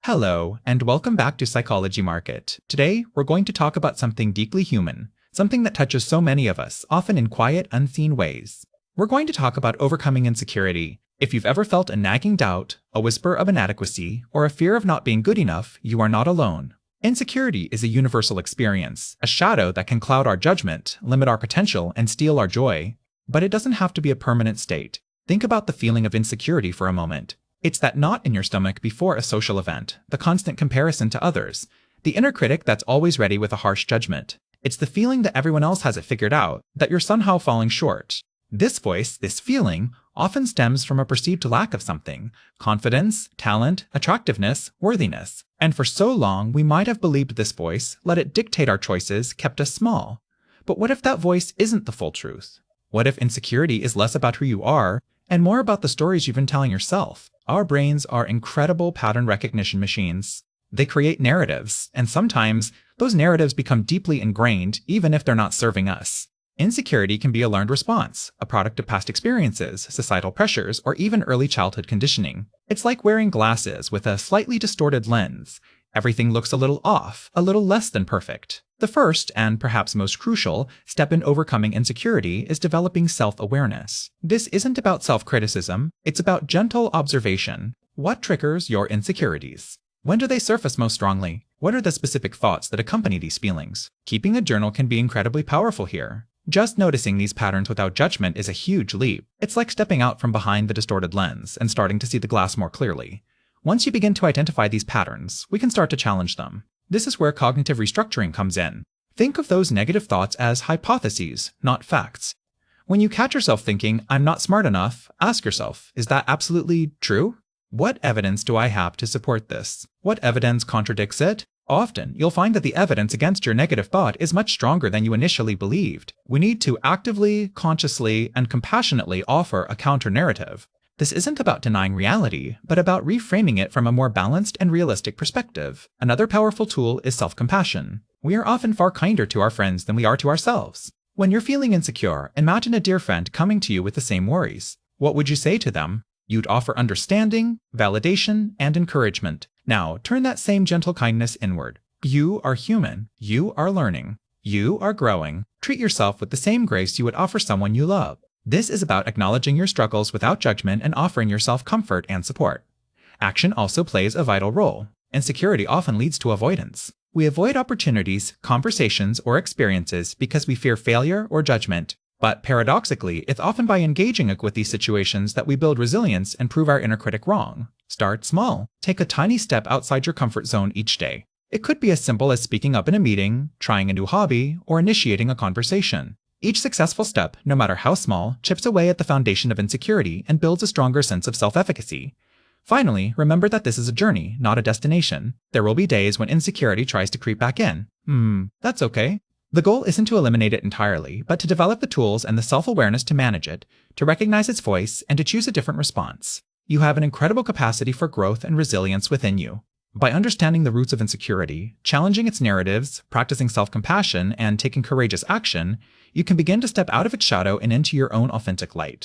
Hello, and welcome back to Psychology Market. Today, we're going to talk about something deeply human, something that touches so many of us, often in quiet, unseen ways. We're going to talk about overcoming insecurity. If you've ever felt a nagging doubt, a whisper of inadequacy, or a fear of not being good enough, you are not alone. Insecurity is a universal experience, a shadow that can cloud our judgment, limit our potential, and steal our joy. But it doesn't have to be a permanent state. Think about the feeling of insecurity for a moment. It's that knot in your stomach before a social event, the constant comparison to others, the inner critic that's always ready with a harsh judgment. It's the feeling that everyone else has it figured out, that you're somehow falling short. This voice, this feeling, often stems from a perceived lack of something: confidence, talent, attractiveness, worthiness. And for so long, we might have believed this voice, let it dictate our choices, kept us small. But what if that voice isn't the full truth? What if insecurity is less about who you are, and more about the stories you've been telling yourself? Our brains are incredible pattern recognition machines. They create narratives, and sometimes those narratives become deeply ingrained even if they're not serving us. Insecurity can be a learned response, a product of past experiences, societal pressures, or even early childhood conditioning. It's like wearing glasses with a slightly distorted lens. Everything looks a little off, a little less than perfect. The first, and perhaps most crucial, step in overcoming insecurity is developing self-awareness. This isn't about self-criticism, it's about gentle observation. What triggers your insecurities? When do they surface most strongly? What are the specific thoughts that accompany these feelings? Keeping a journal can be incredibly powerful here. Just noticing these patterns without judgment is a huge leap. It's like stepping out from behind the distorted lens and starting to see the glass more clearly. Once you begin to identify these patterns, we can start to challenge them. This is where cognitive restructuring comes in. Think of those negative thoughts as hypotheses, not facts. When you catch yourself thinking, "I'm not smart enough," ask yourself, is that absolutely true? What evidence do I have to support this? What evidence contradicts it? Often, you'll find that the evidence against your negative thought is much stronger than you initially believed. We need to actively, consciously, and compassionately offer a counter-narrative. This isn't about denying reality, but about reframing it from a more balanced and realistic perspective. Another powerful tool is self-compassion. We are often far kinder to our friends than we are to ourselves. When you're feeling insecure, imagine a dear friend coming to you with the same worries. What would you say to them? You'd offer understanding, validation, and encouragement. Now, turn that same gentle kindness inward. You are human. You are learning. You are growing. Treat yourself with the same grace you would offer someone you love. This is about acknowledging your struggles without judgment and offering yourself comfort and support. Action also plays a vital role. Insecurity often leads to avoidance. We avoid opportunities, conversations, or experiences because we fear failure or judgment. But paradoxically, it's often by engaging with these situations that we build resilience and prove our inner critic wrong. Start small. Take a tiny step outside your comfort zone each day. It could be as simple as speaking up in a meeting, trying a new hobby, or initiating a conversation. Each successful step, no matter how small, chips away at the foundation of insecurity and builds a stronger sense of self-efficacy. Finally, remember that this is a journey, not a destination. There will be days when insecurity tries to creep back in. That's okay. The goal isn't to eliminate it entirely, but to develop the tools and the self-awareness to manage it, to recognize its voice, and to choose a different response. You have an incredible capacity for growth and resilience within you. By understanding the roots of insecurity, challenging its narratives, practicing self-compassion, and taking courageous action, you can begin to step out of its shadow and into your own authentic light.